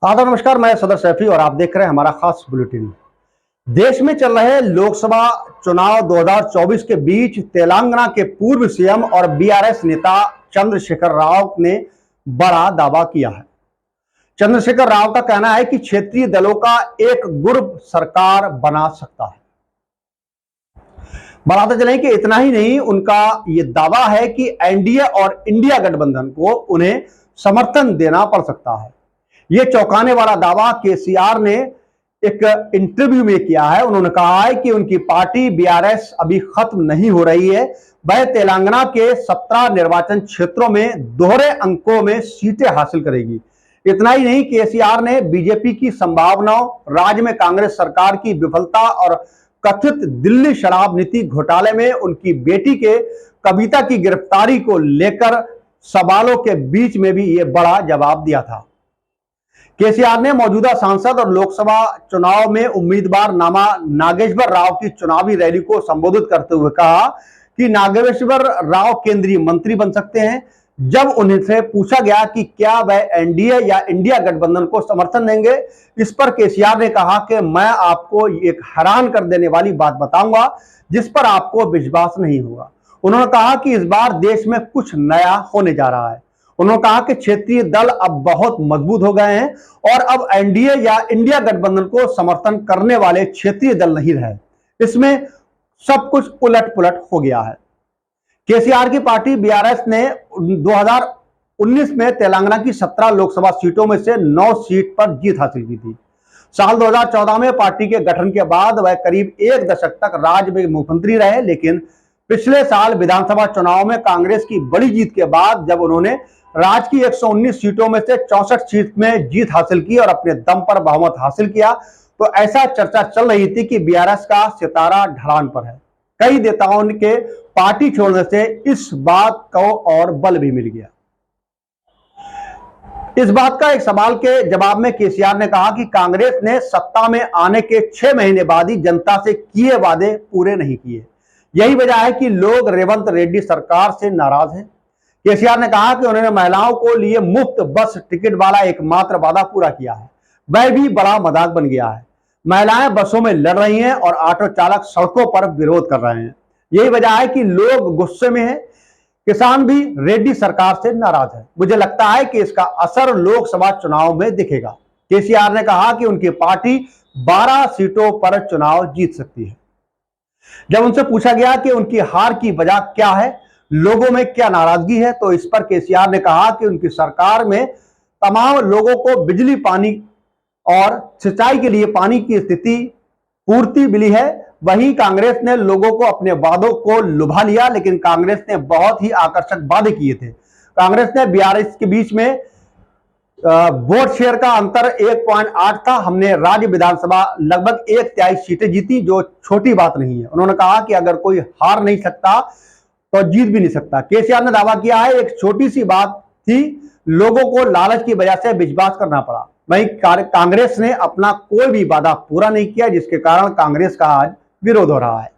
आदाब नमस्कार, मैं सदर सैफी और आप देख रहे हैं हमारा खास बुलेटिन। देश में चल रहे लोकसभा चुनाव 2024 के बीच तेलंगाना के पूर्व सीएम और बीआरएस नेता चंद्रशेखर राव ने बड़ा दावा किया है। चंद्रशेखर राव का कहना है कि क्षेत्रीय दलों का एक गुट सरकार बना सकता है। बताते चलें कि इतना ही नहीं, उनका यह दावा है कि एनडीए और इंडिया गठबंधन को उन्हें समर्थन देना पड़ सकता है। यह चौंकाने वाला दावा केसीआर ने एक इंटरव्यू में किया है। उन्होंने कहा है कि उनकी पार्टी बीआरएस अभी खत्म नहीं हो रही है, वह तेलंगाना के 17 निर्वाचन क्षेत्रों में दोहरे अंकों में सीटें हासिल करेगी। इतना ही नहीं, केसीआर ने बीजेपी की संभावनाओं, राज्य में कांग्रेस सरकार की विफलता और कथित दिल्ली शराब नीति घोटाले में उनकी बेटी के कविता की गिरफ्तारी को लेकर सवालों के बीच में भी यह बड़ा जवाब दिया था। केसीआर ने मौजूदा सांसद और लोकसभा चुनाव में उम्मीदवार नागेश्वर राव की चुनावी रैली को संबोधित करते हुए कहा कि नागेश्वर राव केंद्रीय मंत्री बन सकते हैं। जब उनसे पूछा गया कि क्या वह एनडीए या इंडिया गठबंधन को समर्थन देंगे, इस पर केसीआर ने कहा कि मैं आपको एक हैरान कर देने वाली बात बताऊंगा जिस पर आपको विश्वास नहीं होगा। उन्होंने कहा कि इस बार देश में कुछ नया होने जा रहा है। उन्होंने कहा कि क्षेत्रीय दल अब बहुत मजबूत हो गए हैं और अब एनडीए या इंडिया गठबंधन को समर्थन करने वाले क्षेत्रीय दल नहीं रहे। इसमें सब कुछ उलट पुलट हो गया है। केसीआर की पार्टी बीआरएस ने 2019 में तेलंगाना की 17 लोकसभा सीटों में से 9 सीट पर जीत हासिल की थी। साल 2014 में पार्टी के गठन के बाद वह करीब एक दशक तक राज्य में मुख्यमंत्री रहे, लेकिन पिछले साल विधानसभा चुनाव में कांग्रेस की बड़ी जीत के बाद जब उन्होंने राज्य की 119 सीटों में से 64 सीट में जीत हासिल की और अपने दम पर बहुमत हासिल किया, तो ऐसा चर्चा चल रही थी कि बीआरएस का सितारा ढलान पर है। कई नेताओं के पार्टी छोड़ने से इस बात को और बल भी मिल गया। इस बात का एक सवाल के जवाब में केसीआर ने कहा कि कांग्रेस ने सत्ता में आने के 6 महीने बाद ही जनता से किए वादे पूरे नहीं किए। यही वजह है कि लोग रेवंत रेड्डी सरकार से नाराज हैं। केसीआर ने कहा कि उन्होंने महिलाओं को लिए मुफ्त बस टिकट वाला एकमात्र वादा पूरा किया है, वह भी बड़ा मजाक बन गया है। महिलाएं बसों में लड़ रही हैं और ऑटो चालक सड़कों पर विरोध कर रहे हैं। यही वजह है कि लोग गुस्से में हैं। किसान भी रेड्डी सरकार से नाराज है। मुझे लगता है कि इसका असर लोकसभा चुनाव में दिखेगा। केसीआर ने कहा कि उनकी पार्टी 12 सीटों पर चुनाव जीत सकती है। जब उनसे पूछा गया कि उनकी हार की वजह क्या है, लोगों में क्या नाराजगी है, तो इस पर केसीआर ने कहा कि उनकी सरकार में तमाम लोगों को बिजली, पानी और सिंचाई के लिए पानी की स्थिति पूर्ति मिली है। वहीं कांग्रेस ने लोगों को अपने वादों को लुभा लिया, लेकिन कांग्रेस ने बहुत ही आकर्षक वादे किए थे। कांग्रेस ने बीआरएस के बीच में वोट शेयर का अंतर 1.8 था। हमने राज्य विधानसभा लगभग 1/3 सीटें जीती, जो छोटी बात नहीं है। उन्होंने कहा कि अगर कोई हार नहीं सकता तो जीत भी नहीं सकता। केसीआर ने दावा किया है एक छोटी सी बात थी, लोगों को लालच की वजह से विश्वास करना पड़ा। वहीं कांग्रेस ने अपना कोई भी वादा पूरा नहीं किया, जिसके कारण कांग्रेस का आज विरोध हो रहा है।